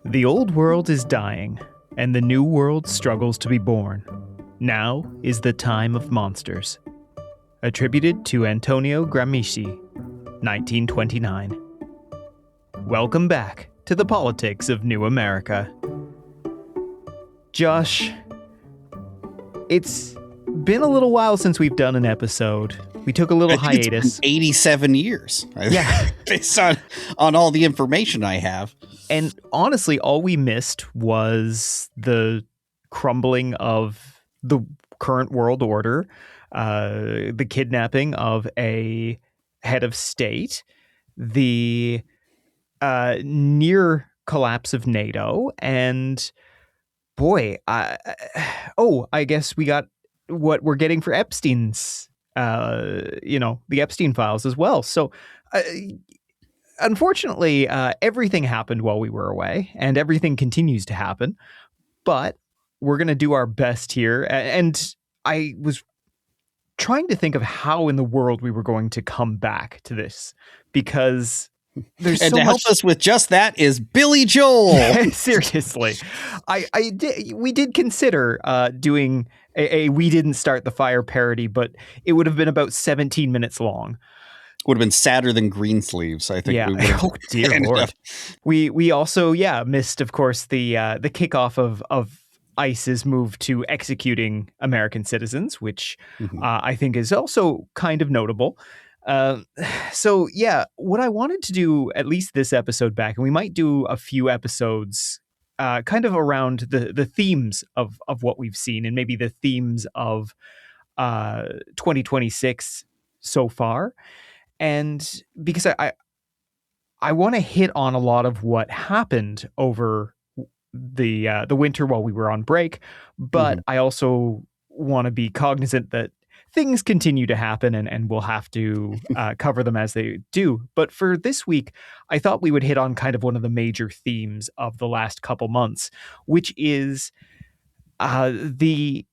The old world is dying, and the new world struggles to be born. Now is the time of monsters. Attributed to Antonio Gramsci, 1929. Welcome back to the politics of New America. Josh, it's been a little while since we've done an episode. We took a little hiatus. It's been 87 years. Yeah. Based on all the information I have. And honestly, all we missed was the crumbling of the current world order, the kidnapping of a head of state, the near collapse of NATO, and boy, I guess we got what we're getting for Epstein's, the Epstein files as well. So, unfortunately, everything happened while we were away, and everything continues to happen. But we're going to do our best here. And I was trying to think of how in the world we were going to come back to this, because there's and so to much... help us with just that is Billy Joel. Seriously, we did consider doing a "We Didn't Start the Fire" parody, but it would have been about 17 minutes long. Would have been sadder than Greensleeves, I think. Yeah. We would have oh dear Lord. We also missed, of course, the kickoff of ICE's move to executing American citizens, which I think is also kind of notable. So what I wanted to do, at least this episode back, and we might do a few episodes kind of around the themes of what we've seen, and maybe the themes of 2026 so far. And because I want to hit on a lot of what happened over the winter while we were on break, but I also want to be cognizant that things continue to happen, and we'll have to cover them as they do. But for this week, I thought we would hit on kind of one of the major themes of the last couple months, which is the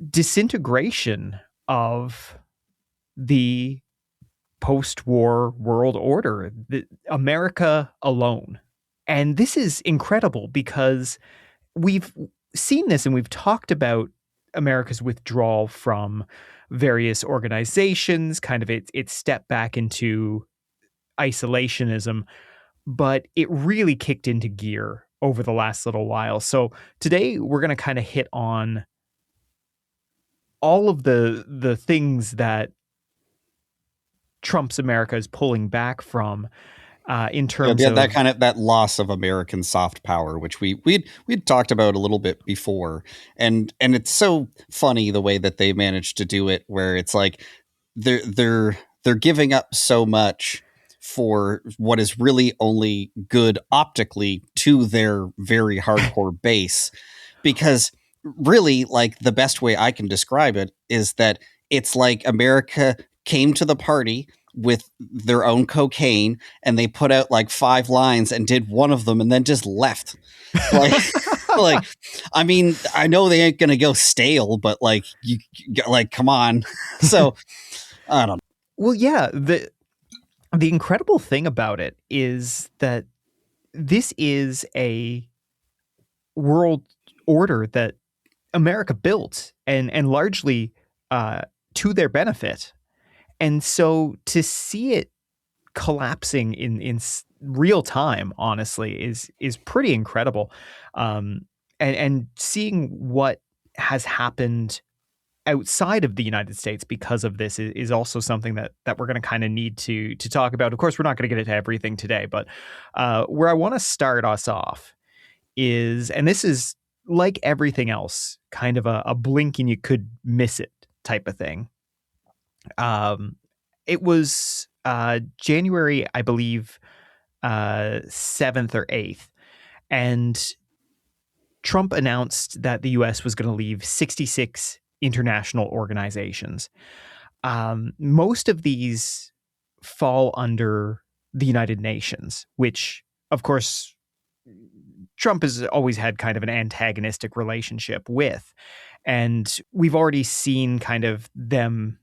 disintegration of the post-war world order, America alone. And this is incredible because we've seen this and we've talked about America's withdrawal from various organizations, kind of its step back into isolationism, but it really kicked into gear over the last little while. So today we're going to kind of hit on all of the things that Trump's America is pulling back from in terms of that loss of American soft power, which we'd talked about a little bit before, and it's so funny the way that they managed to do it, where it's like they're giving up so much for what is really only good optically to their very hardcore base, because really, like, the best way I can describe it is that it's like America came to the party with their own cocaine, and they put out like 5 lines and did one of them and then just left. Like, I mean, I know they ain't gonna go stale, but come on. So I don't know. Well, yeah, the incredible thing about it is that this is a world order that America built and largely to their benefit. And so to see it collapsing in real time, honestly, is pretty incredible. And seeing what has happened outside of the United States because of this is also something that we're going to kind of need to talk about. Of course, we're not going to get into everything today, but where I want to start us off is, and this is like everything else, kind of a blink and you could miss it type of thing. It was January, I believe, 7th or 8th, and Trump announced that the U.S. was going to leave 66 international organizations. Most of these fall under the United Nations, which, of course, Trump has always had kind of an antagonistic relationship with. And we've already seen kind of them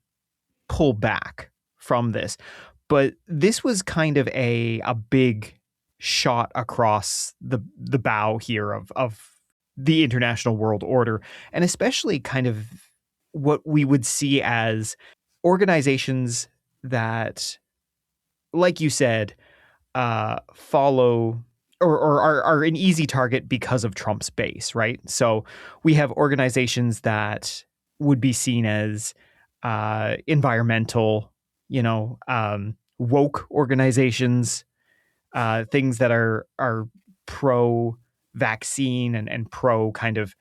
pull back from this. But this was kind of a big shot across the bow here of the international world order, and especially kind of what we would see as organizations that, like you said, follow or are an easy target because of Trump's base, right? So we have organizations that would be seen as environmental, woke organizations, things that are pro vaccine and pro kind of,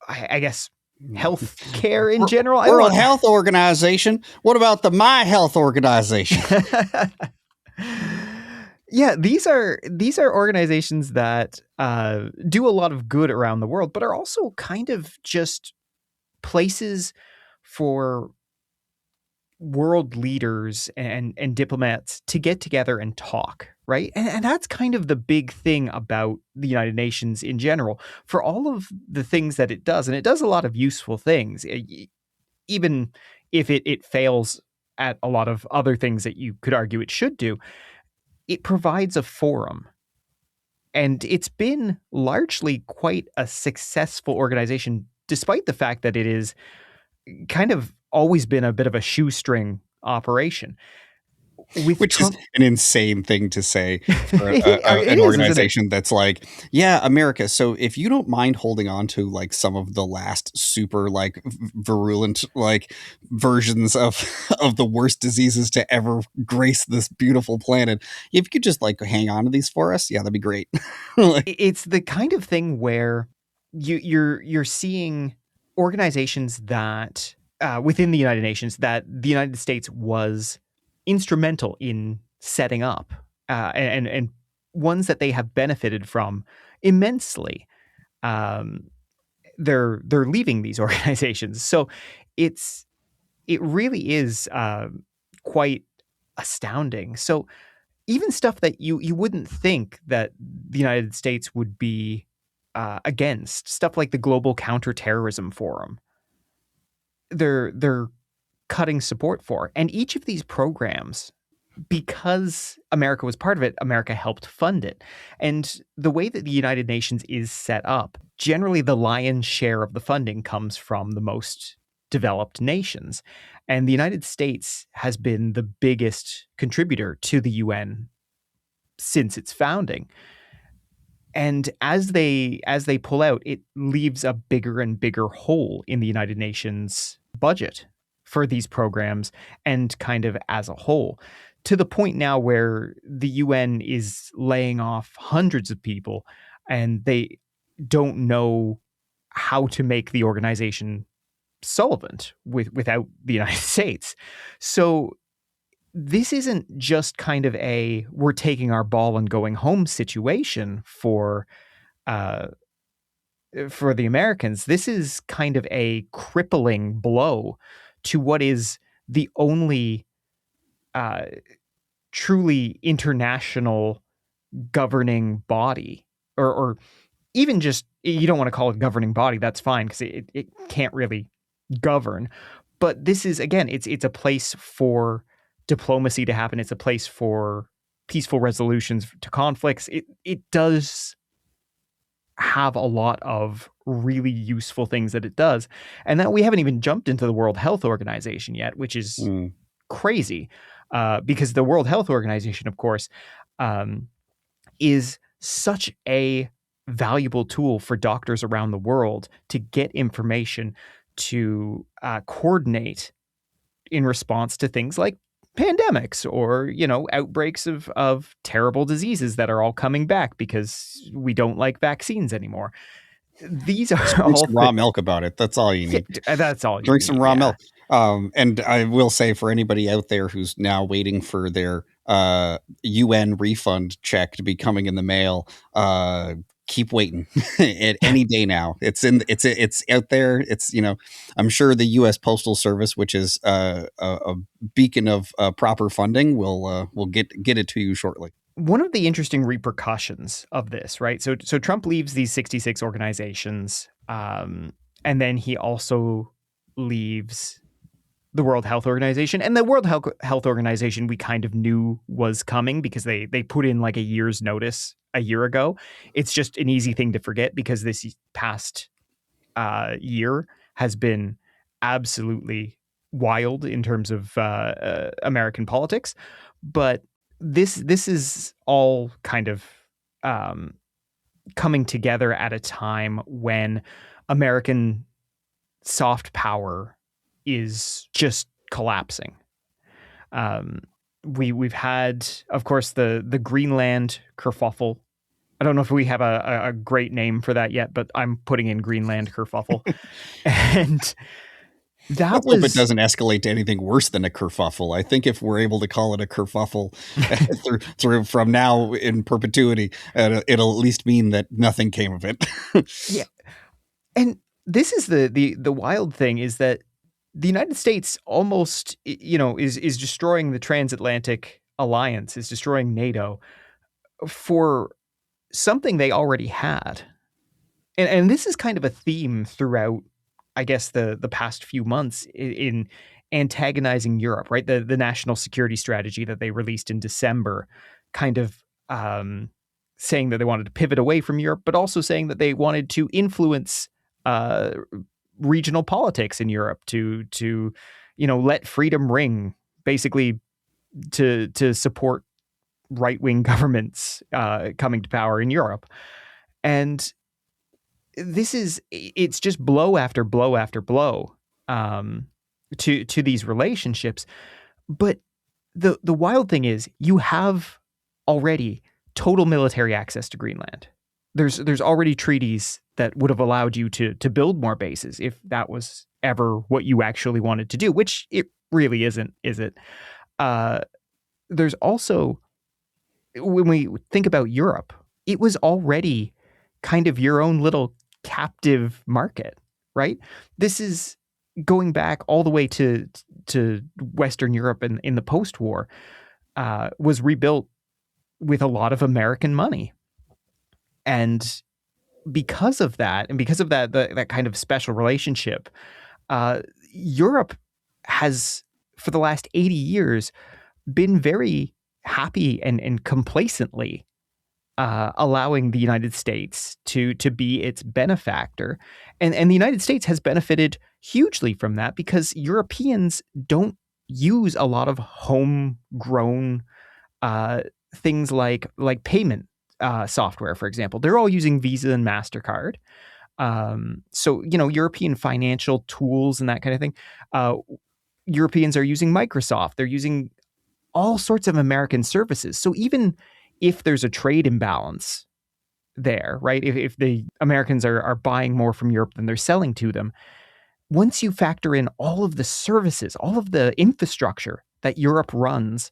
I guess, health care in general. I don't World want Health Organization. What about the My Health Organization? Yeah, these are organizations that do a lot of good around the world, but are also kind of just places for world leaders and diplomats to get together and talk, right? And that's kind of the big thing about the United Nations in general. For all of the things that it does, and it does a lot of useful things, even if it fails at a lot of other things that you could argue it should do, it provides a forum. And it's been largely quite a successful organization, despite the fact that it is kind of always been a bit of a shoestring operation. With Which is Trump, an insane thing to say for it an is, isn't it? organization that's like, yeah, America. So if you don't mind holding on to like some of the last super like virulent like versions of of the worst diseases to ever grace this beautiful planet, if you could just like hang on to these for us, yeah, that'd be great. Like, It's the kind of thing where you're seeing organizations that within the United Nations that the United States was instrumental in setting up, and ones that they have benefited from immensely. Um, they're leaving these organizations, so it's it really is quite astounding. So even stuff that you wouldn't think that the United States would be against, stuff like the Global Counterterrorism Forum, they're cutting support for, and each of these programs, because America was part of it, America helped fund it. And the way that the United Nations is set up, generally the lion's share of the funding comes from the most developed nations. And the United States has been the biggest contributor to the UN since its founding. And as they pull out, it leaves a bigger and bigger hole in the United Nations budget for these programs and kind of as a whole, to the point now where the UN is laying off hundreds of people and they don't know how to make the organization solvent without the United States. So this isn't just kind of a we're taking our ball and going home situation uh, for the Americans. This is kind of a crippling blow to what is the only uh, truly international governing body, or even just, you don't want to call it governing body. That's fine because it can't really govern. But this is, again, it's a place for diplomacy to happen. It's a place for peaceful resolutions to conflicts. It does have a lot of really useful things that it does, and that we haven't even jumped into the World Health Organization yet, which is crazy, because the World Health Organization, of course, is such a valuable tool for doctors around the world to get information, to coordinate in response to things like pandemics or outbreaks of terrible diseases that are all coming back because we don't like vaccines anymore. These just are drink all some raw milk about it. That's all you need. that's all you Drink some need. raw Yeah. milk. And I will say for anybody out there who's now waiting for their UN refund check to be coming in the mail, keep waiting. At any day now. It's out there. It's, I'm sure the US Postal Service, which is a beacon of proper funding, will get it to you shortly. One of the interesting repercussions of this, right? So Trump leaves these 66 organizations, and then he also leaves the World Health Organization. And the World Health Organization we kind of knew was coming because they put in like a year's notice a year ago. It's just an easy thing to forget because this past year has been absolutely wild in terms of American politics. But this is all kind of coming together at a time when American soft power is just collapsing. We've had, of course, the Greenland kerfuffle. I don't know if we have a great name for that yet, but I'm putting in Greenland kerfuffle. And that Let's hope it doesn't escalate to anything worse than a kerfuffle. I think if we're able to call it a kerfuffle through from now in perpetuity, it'll at least mean that nothing came of it. Yeah. And this is the wild thing is that the United States almost, is destroying the transatlantic alliance, is destroying NATO for something they already had. And this is kind of a theme throughout, I guess, the past few months in antagonizing Europe, right? The national security strategy that they released in December, kind of saying that they wanted to pivot away from Europe, but also saying that they wanted to influence regional politics in Europe to let freedom ring, basically to support right-wing governments coming to power in Europe. And it's just blow after blow after blow to these relationships. But the wild thing is you have already total military access to Greenland. There's already treaties that would have allowed you to build more bases if that was ever what you actually wanted to do, which it really isn't, is it? There's also, when we think about Europe, it was already kind of your own little captive market, right? This is going back all the way to Western Europe in the post-war, was rebuilt with a lot of American money. And because of that, that kind of special relationship, Europe has, for the last 80 years, been very happy and complacently allowing the United States to be its benefactor. And the United States has benefited hugely from that because Europeans don't use a lot of homegrown things like payment software, for example. They're all using Visa and MasterCard. So, European financial tools and that kind of thing. Europeans are using Microsoft. They're using all sorts of American services. So even if there's a trade imbalance there, right? If the Americans are buying more from Europe than they're selling to them, once you factor in all of the services, all of the infrastructure that Europe runs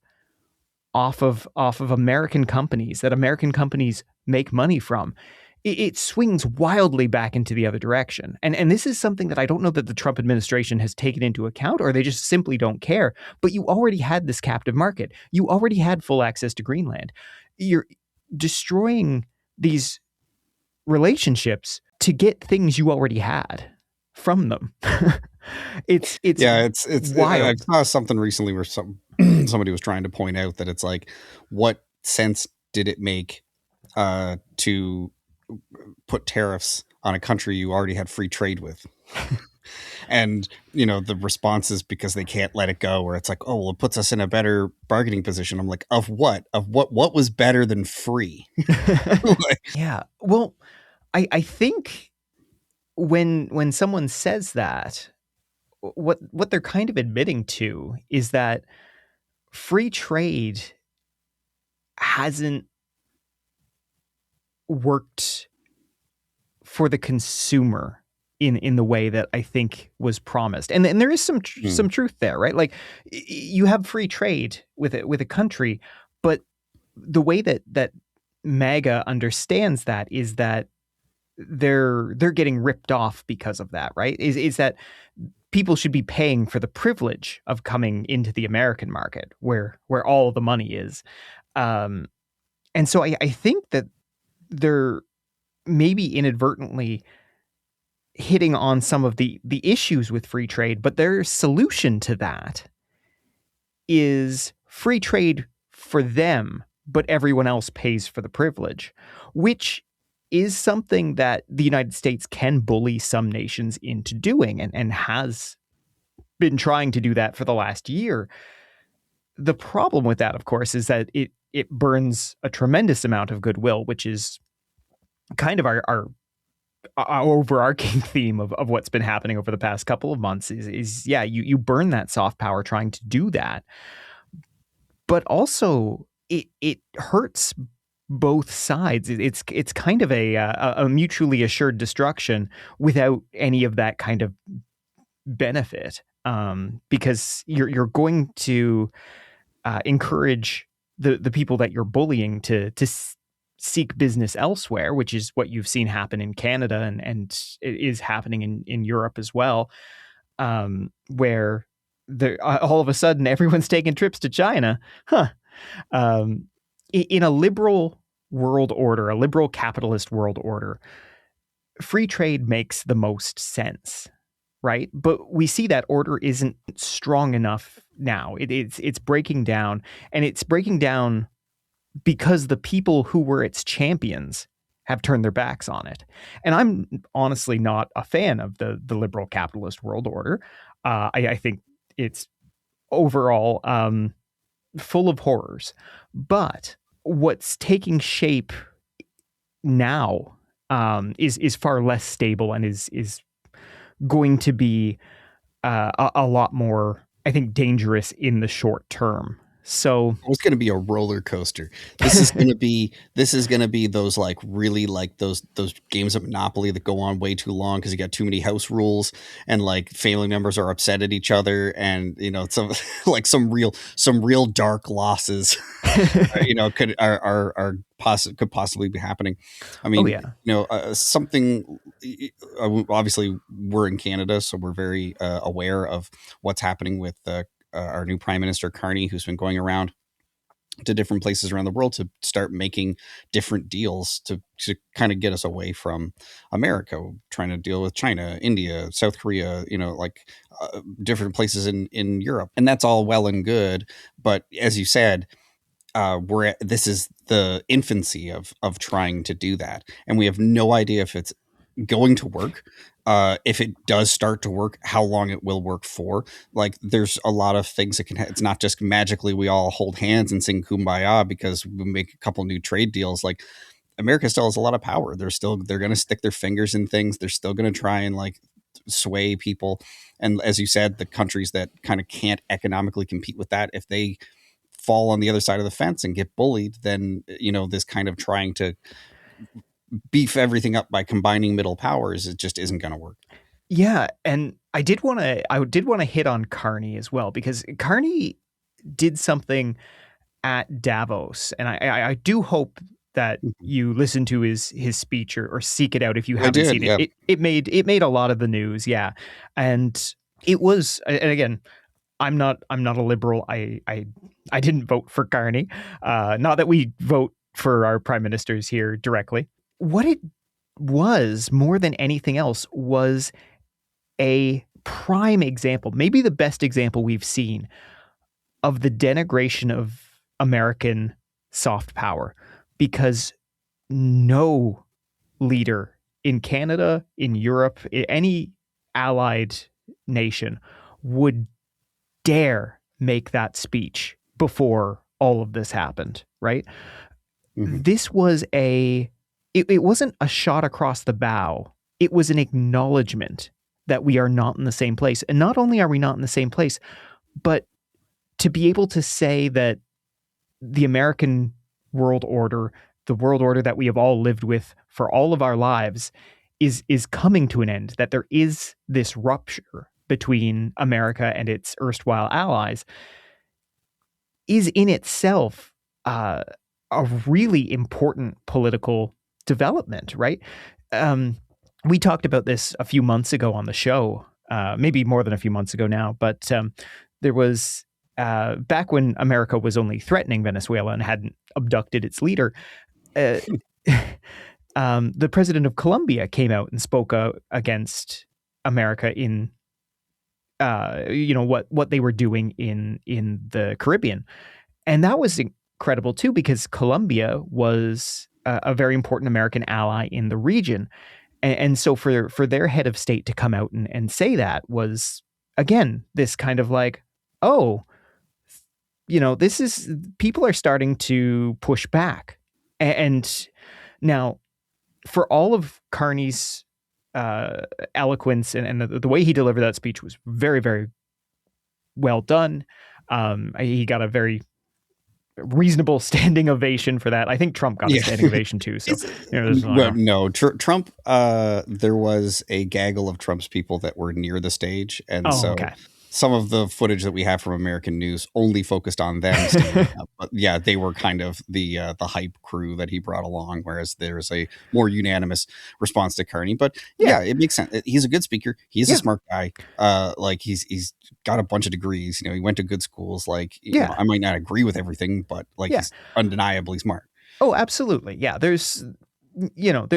off of American companies, that American companies make money from, it swings wildly back into the other direction. And this is something that I don't know that the Trump administration has taken into account, or they just simply don't care. But you already had this captive market. You already had full access to Greenland. You're destroying these relationships to get things you already had from them. It's wild. I saw something recently where somebody was trying to point out that it's like, what sense did it make to put tariffs on a country you already had free trade with? And the response is because they can't let it go, where it's like, oh well, it puts us in a better bargaining position. I'm like, of what was better than free? Yeah, well, I think when someone says that, what they're kind of admitting to is that free trade hasn't worked for the consumer in the way that I think was promised. And there is some truth there, right? Like you have free trade with a country, but the way that MAGA understands that is that they're getting ripped off because of that, right? Is that people should be paying for the privilege of coming into the American market where all the money is. And so I think that they're maybe inadvertently hitting on some of the issues with free trade, but their solution to that is free trade for them, but everyone else pays for the privilege, which is something that the United States can bully some nations into doing, and has been trying to do that for the last year. The problem with that, of course, is that it burns a tremendous amount of goodwill, which is kind of our overarching theme of what's been happening over the past couple of months is yeah, you burn that soft power trying to do that, but also it hurts both sides. It's kind of a mutually assured destruction without any of that kind of benefit, because you're going to encourage the people that you're bullying to seek business elsewhere, which is what you've seen happen in Canada, and it is happening in Europe as well, where all of a sudden everyone's taking trips to China. In a liberal world order, a liberal capitalist world order, free trade makes the most sense, right? But we see that order isn't strong enough now. It's breaking down, and it's breaking down because the people who were its champions have turned their backs on it. And I'm honestly not a fan of the liberal capitalist world order. I think it's overall full of horrors. But what's taking shape now is far less stable, and is going to be a lot more, I think, dangerous in the short term. So It's going to be a roller coaster. This is going to be those like really like those games of Monopoly that go on way too long because you got too many house rules, and like family members are upset at each other, and you know some like some real dark losses could possibly be happening. I oh mean, yeah. something. Obviously, we're in Canada, so we're very aware of what's happening with our new Prime Minister Carney, who's been going around to different places around the world to start making different deals to kind of get us away from America, trying to deal with China, India, South Korea, different places in Europe. And that's all well and good. But as you said, this is the infancy of trying to do that. And we have no idea if it's going to work. If it does start to work, how long it will work for. Like, there's a lot of things that it's not just magically we all hold hands and sing kumbaya because we make a couple new trade deals. Like, America still has a lot of power. They're going to stick their fingers in things. They're still going to try and like sway people. And as you said, the countries that kind of can't economically compete with that, if they fall on the other side of the fence and get bullied, then, this kind of trying to beef everything up by combining middle powers, it just isn't going to work. Yeah, and I did want to hit on Carney as well, because Carney did something at Davos, and I do hope that you listen to his speech or seek it out if you haven't seen it. Yeah. It made a lot of the news, yeah, and it was, and again, I'm not a liberal. I didn't vote for Carney. Not that we vote for our prime ministers here directly. What it was, more than anything else, was a prime example, maybe the best example we've seen, of the denigration of American soft power, because no leader in Canada, in Europe, any allied nation would dare make that speech before all of this happened, right? Mm-hmm. This was it wasn't a shot across the bow. It was an acknowledgement that we are not in the same place. And not only are we not in the same place, but to be able to say that the American world order, the world order that we have all lived with for all of our lives, is coming to an end, that there is this rupture between America and its erstwhile allies, is in itself a really important political development, right? We talked about this a few months ago on the show, maybe more than a few months ago now, but there was, back when America was only threatening Venezuela and hadn't abducted its leader, the president of Colombia came out and spoke against America in what they were doing in the Caribbean, and that was incredible too, because Colombia was a very important American ally in the region, and so for their head of state to come out and say that was, again, this kind of like, oh, this is, people are starting to push back, and now, for all of Carney's eloquence and the way he delivered that speech was very, very well done. He got a very reasonable standing ovation for that. I think Trump got a standing ovation too. So no, Trump. There was a gaggle of Trump's people that were near the stage, and okay. Some of the footage that we have from American news only focused on them standing up. But yeah, they were kind of the hype crew that he brought along, whereas there's a more unanimous response to Carney. But yeah, it makes sense. He's a good speaker. He's a smart guy. Like he's got a bunch of degrees. He went to good schools. Like I might not agree with everything, but he's undeniably smart. Oh, absolutely. Yeah, there's no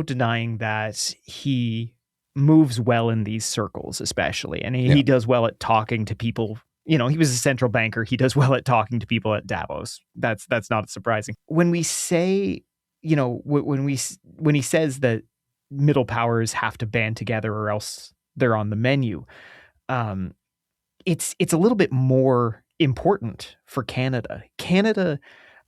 denying that he moves well in these circles, especially, and he does well at talking to people. He was a central banker. He does well at talking to people at Davos. That's not surprising. When we say, when he says that middle powers have to band together or else they're on the menu, it's a little bit more important for Canada.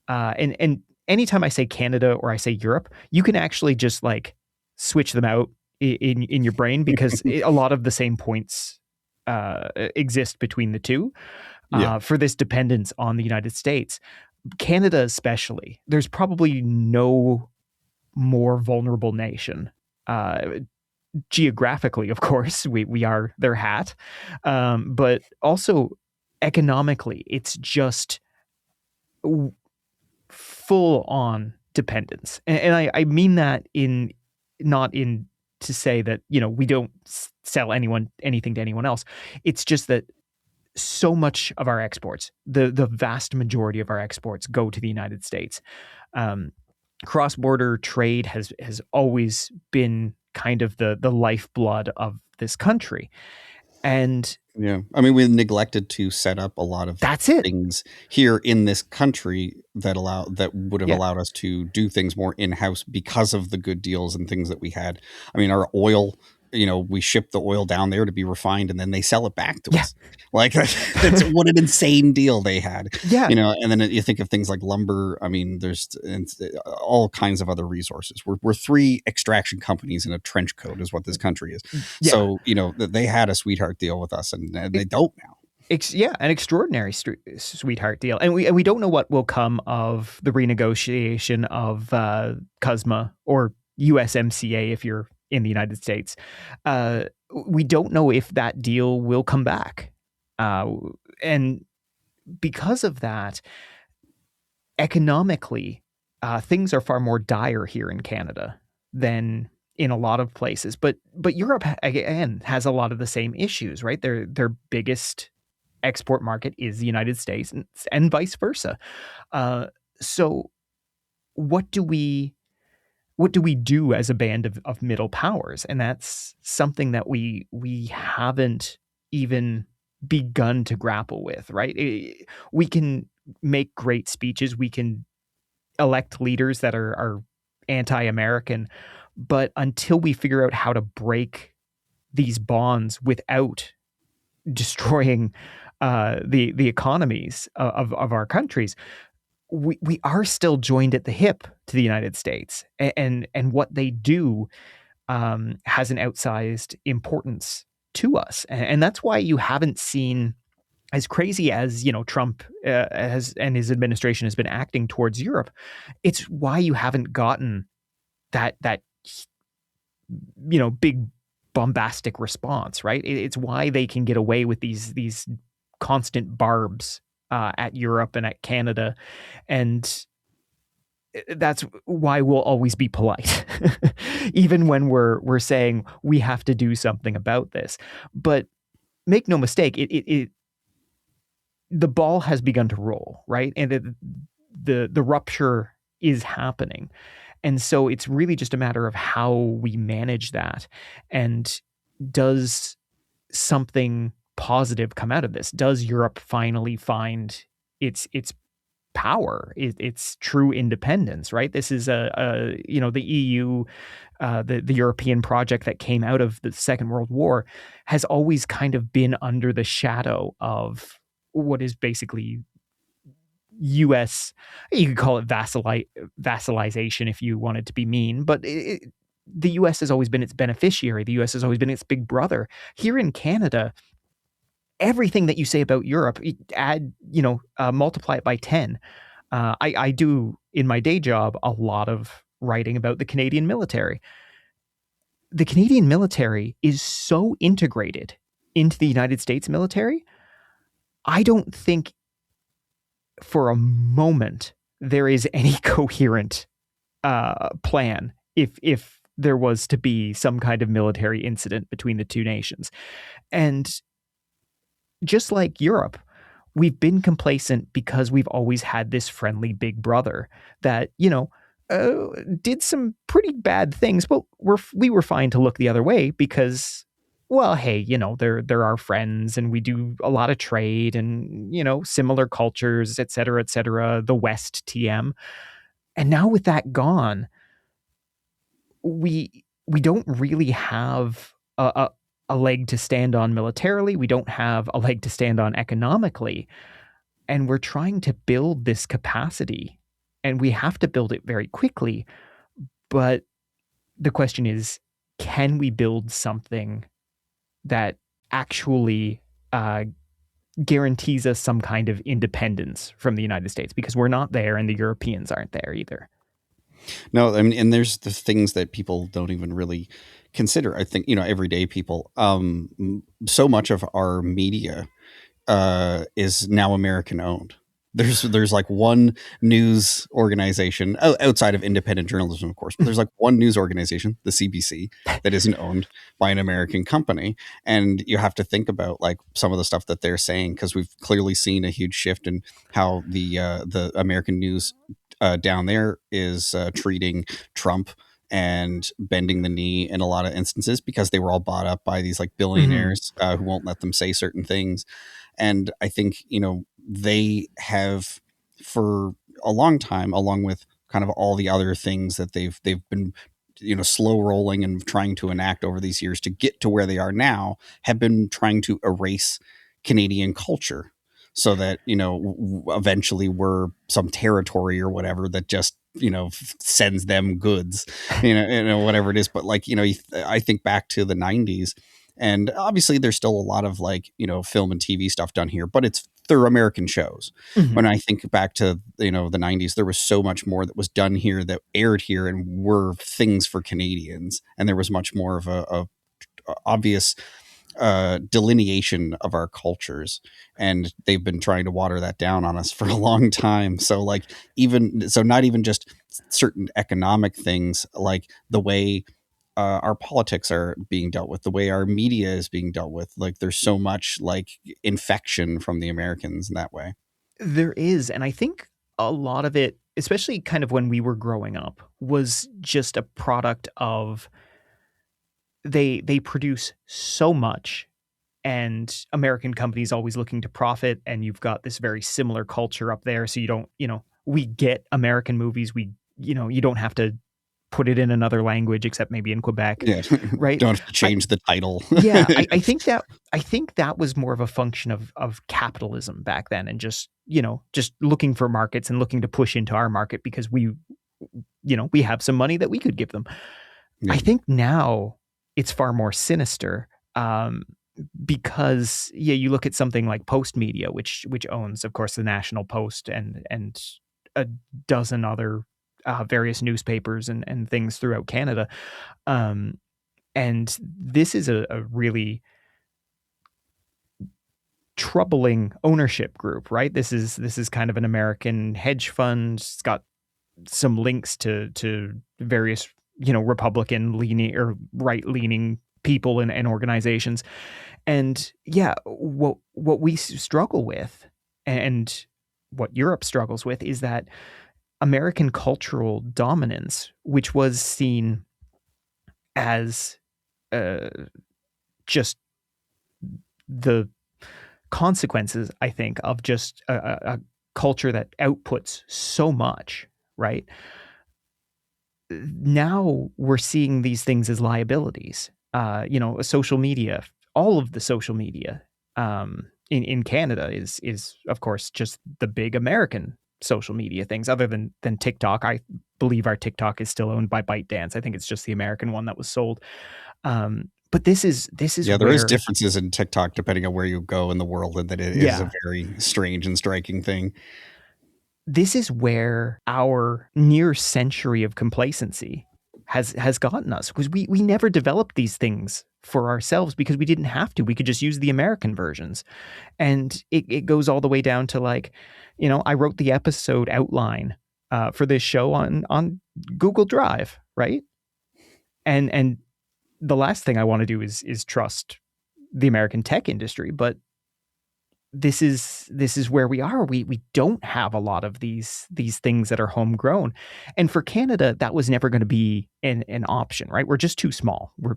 And anytime I say Canada or I say Europe, you can actually just like switch them out in your brain, because a lot of the same points exist between the two for this dependence on the United States. Canada especially, there's probably no more vulnerable nation. Geographically, of course, we are their hat, but also economically, it's just full on dependence. And I mean that not in to say that, we don't sell anything to anyone else. It's just that so much of our exports, the vast majority of our exports, go to the United States. Cross-border trade has always been kind of the lifeblood of this country. And I mean, we neglected to set up a lot of things here in this country that would have allowed us to do things more in-house because of the good deals and things that we had. I mean, our oil, we ship the oil down there to be refined and then they sell it back to us. Like that's what an insane deal they had. And then you think of things like lumber. I mean, there's all kinds of other resources. We're three extraction companies in a trench coat is what this country is. So, they had a sweetheart deal with us and they don't now. An extraordinary sweetheart deal. And we don't know what will come of the renegotiation of CUSMA or USMCA if you're in the United States. We don't know if that deal will come back. And because of that, economically, things are far more dire here in Canada than in a lot of places. But Europe, again, has a lot of the same issues, right? Their biggest export market is the United States and vice versa. So what do we do as a band of middle powers? And that's something that we haven't even begun to grapple with, right? We can make great speeches. We can elect leaders that are anti-American, but until we figure out how to break these bonds without destroying the economies of our countries, we are still joined at the hip to the United States, and what they do has an outsized importance to us, and that's why you haven't seen, as crazy as Trump has and his administration has been acting towards Europe. It's why you haven't gotten that big bombastic response, right? It's why they can get away with these constant barbs at Europe and at Canada, and that's why we'll always be polite, even when we're saying we have to do something about this. But make no mistake, the ball has begun to roll, right? And the rupture is happening, And so it's really just a matter of how we manage that. And does something positive come out of this? Does Europe finally find its power, its true independence? Right. This is the EU, the European project that came out of the Second World War, has always kind of been under the shadow of what is basically U.S. You could call it vassalization if you wanted to be mean, but the U.S. has always been its beneficiary. The U.S. has always been its big brother. Here in Canada, everything that you say about Europe, multiply it by 10. I do, in my day job, a lot of writing about the Canadian military. The Canadian military is so integrated into the United States military. I don't think for a moment there is any coherent plan if there was to be some kind of military incident between the two nations. And just like Europe, we've been complacent because we've always had this friendly big brother that, did some pretty bad things, but we were fine to look the other way because, well, hey, they're our friends and we do a lot of trade and, similar cultures, et cetera, the West TM. And now with that gone, we don't really have a leg to stand on militarily. We don't have a leg to stand on economically. And we're trying to build this capacity, and we have to build it very quickly. But the question is, can we build something that actually guarantees us some kind of independence from the United States? Because we're not there and the Europeans aren't there either. No, I mean, and there's the things that people don't even really consider. I think, everyday people, so much of our media is now American owned. There's like one news organization outside of independent journalism, of course, but there's like one news organization, the CBC, that isn't owned by an American company. And you have to think about like some of the stuff that they're saying, because we've clearly seen a huge shift in how the American news down there is treating Trump and bending the knee in a lot of instances because they were all bought up by these like billionaires who won't let them say certain things. And I think, they have for a long time, along with kind of all the other things that they've been, slow rolling and trying to enact over these years to get to where they are now, have been trying to erase Canadian culture so that, eventually we're some territory or whatever that just, sends them goods, whatever it is. But like, I think back to the 90s, and obviously there's still a lot of like, film and TV stuff done here, but they're American shows. Mm-hmm. When I think back to, the 90s, there was so much more that was done here that aired here and were things for Canadians. And there was much more of a obvious delineation of our cultures, and they've been trying to water that down on us for a long time. So like, not even just certain economic things, like the way our politics are being dealt with, the way our media is being dealt with, like there's so much like infection from the Americans in that way. There is, and I think a lot of it, especially kind of when we were growing up, was just a product of they produce so much, and American companies always looking to profit, and you've got this very similar culture up there. So you don't, we get American movies. You don't have to put it in another language except maybe in Quebec. Yeah. Right. Don't have to change the title. Yeah. I think that was more of a function of capitalism back then, and just looking for markets and looking to push into our market because we have some money that we could give them. Yeah. I think now it's far more sinister. Because you look at something like Post Media, which owns, of course, the National Post and a dozen other various newspapers and things throughout Canada, and this is a really troubling ownership group, right? This is kind of an American hedge fund. It's got some links to various Republican leaning or right leaning people and organizations. And what we struggle with, and what Europe struggles with, is that American cultural dominance, which was seen as uh, just the consequences, I think, of just a culture that outputs so much, right? Now we're seeing these things as liabilities. Social media, all of the social media in Canada is of course just the big American social media things. Other than TikTok, I believe our TikTok is still owned by ByteDance. I think it's just the American one that was sold. But this is Yeah, there is where, differences in TikTok depending on where you go in the world, and that it is a yeah, very strange and striking thing. this is where our near century of complacency has gotten us, because we never developed these things for ourselves because we didn't have to. We could just use the American versions. And it goes all the way down to, like, I wrote the episode outline for this show on Google Drive, right? And the last thing I want to do is trust the American tech industry, but this is where we are. We don't have a lot of these things that are homegrown, and for Canada, that was never going to be an option, right? We're just too small. We're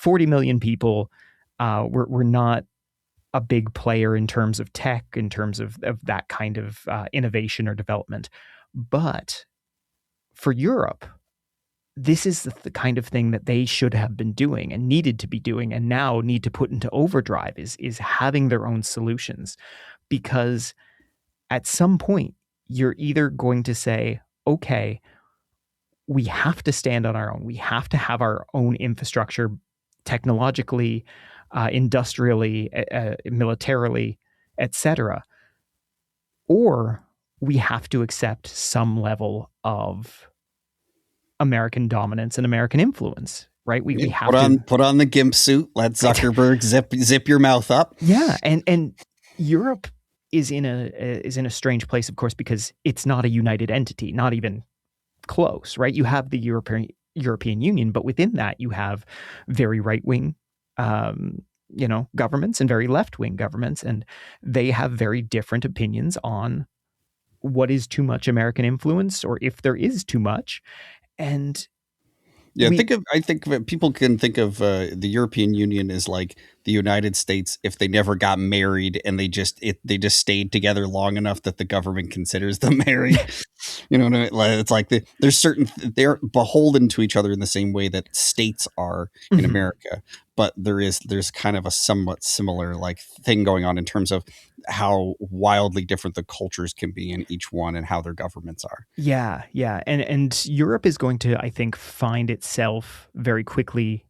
40 million people. We're not a big player in terms of tech, in terms of that kind of innovation or development. But for Europe, this is the kind of thing that they should have been doing and needed to be doing, and now need to put into overdrive, is having their own solutions. Because at some point, you're either going to say, okay, we have to stand on our own. We have to have our own infrastructure, technologically, industrially, militarily, etc., or we have to accept some level of American dominance and American influence, right? We Yeah, have to, put on the gimp suit. Let Zuckerberg zip your mouth up. yeah. And Europe is in a strange place, of course, because it's not a united entity, not even close, right? You have the European Union, but within that you have very right wing, governments, and very left wing governments, and they have very different opinions on what is too much American influence, or if there is too much. And Yeah, we, I think of it, people can think of the European Union as like the United States if they never got married and they just stayed together long enough that the government considers them married. You know what I mean? Like, it's like they're beholden to each other in the same way that states are in Mhm. America, but there's kind of a somewhat similar like thing going on in terms of how wildly different the cultures can be in each one and how their governments are. Yeah, yeah. And Europe is going to, I think, find itself very quickly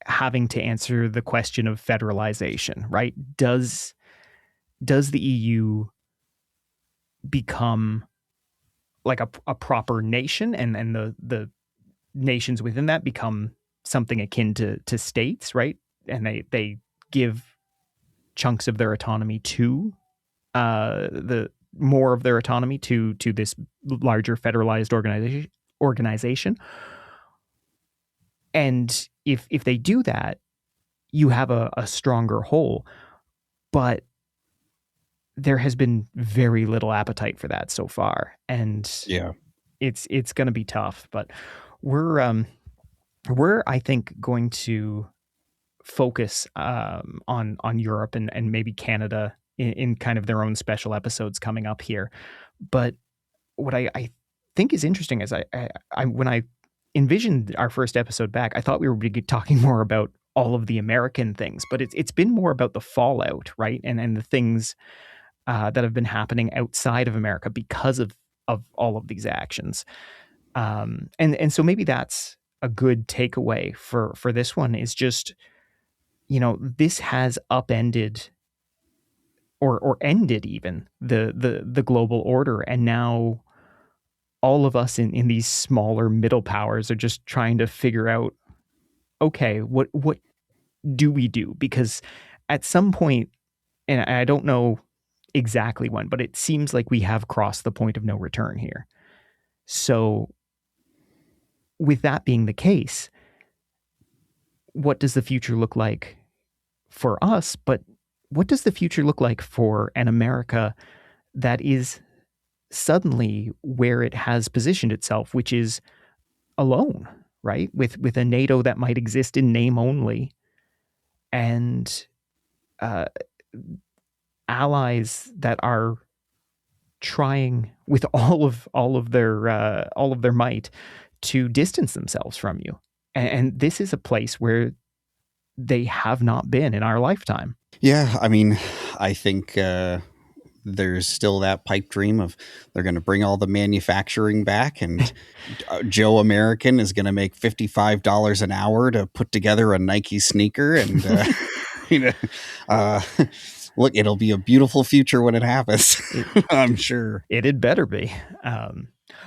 having to answer the question of federalization, right? Does the EU become like a proper nation, and the nations within that become something akin to states, right? And they give chunks of their autonomy to the more of their autonomy to this larger federalized organization. And if they do that, you have a stronger whole. But there has been very little appetite for that so far, and Yeah. it's going to be tough. But we're I think going to focus on Europe and maybe Canada in kind of their own special episodes coming up here. But what I think is interesting is I when I envisioned our first episode back, I thought we were talking more about all of the American things, but it's been more about the fallout, right? And the things that have been happening outside of America because of all of these actions. And so maybe that's a good takeaway for this one, is just, this has upended or ended even the global order, and now all of us in these smaller middle powers are just trying to figure out, okay, what do we do? Because at some point, and I don't know exactly when, but it seems like we have crossed the point of no return here. So with that being the case, what does the future look like for us? But what does the future look like for an America that is suddenly where it has positioned itself, which is alone, right? With a NATO that might exist in name only, and allies that are trying with all of their might to distance themselves from you. And this is a place where they have not been in our lifetime. Yeah, I mean, I think there's still that pipe dream of they're going to bring all the manufacturing back, and Joe American is going to make $55 an hour to put together a Nike sneaker, and you know, look, it'll be a beautiful future when it happens. I'm sure it had better be.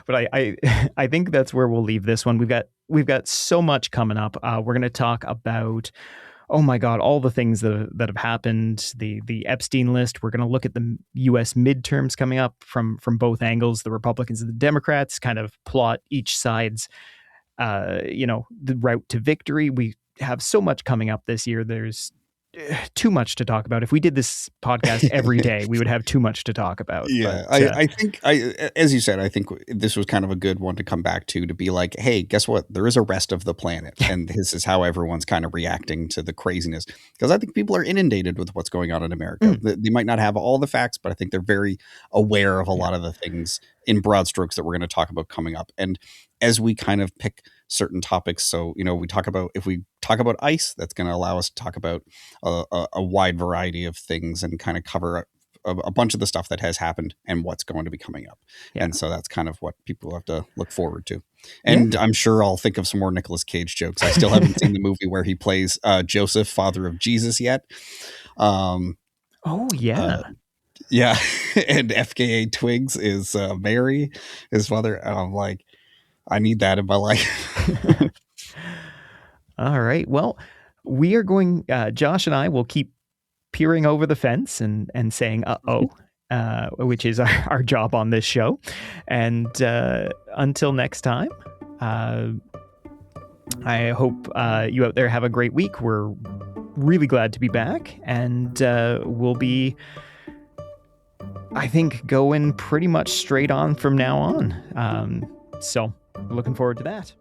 But I think that's where we'll leave this one. We've got so much coming up. We're going to talk about, oh my God, all the things that have happened, the Epstein list. We're going to look at the US midterms coming up from both angles, the Republicans and the Democrats, kind of plot each side's, the route to victory. We have so much coming up this year. There's too much to talk about. If we did this podcast every day, we would have too much to talk about. Yeah, but, I think, as you said, I think this was kind of a good one to come back to be like, hey, guess what? There is a rest of the planet, and this is how everyone's kind of reacting to the craziness. Because I think people are inundated with what's going on in America. They might not have all the facts, but I think they're very aware of a lot of the things in broad strokes that we're going to talk about coming up. And as we kind of pick certain topics, so if we talk about ICE, that's going to allow us to talk about a wide variety of things and kind of cover a bunch of the stuff that has happened and what's going to be coming up. And so that's kind of what people have to look forward to. And I'm sure I'll think of some more Nicolas Cage jokes. I still haven't seen the movie where he plays Joseph, father of Jesus, yet. Yeah. And FKA Twigs is Mary, his father. And I'm like, I need that in my life. All right. Well, we are going, Josh and I will keep peering over the fence and saying, which is our job on this show. And until next time, I hope you out there have a great week. We're really glad to be back, and we'll be, I think, going pretty much straight on from now on. So looking forward to that.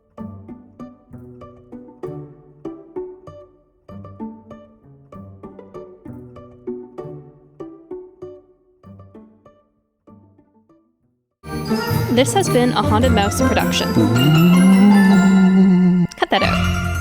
This has been a Haunted Mouse production. Cut that out.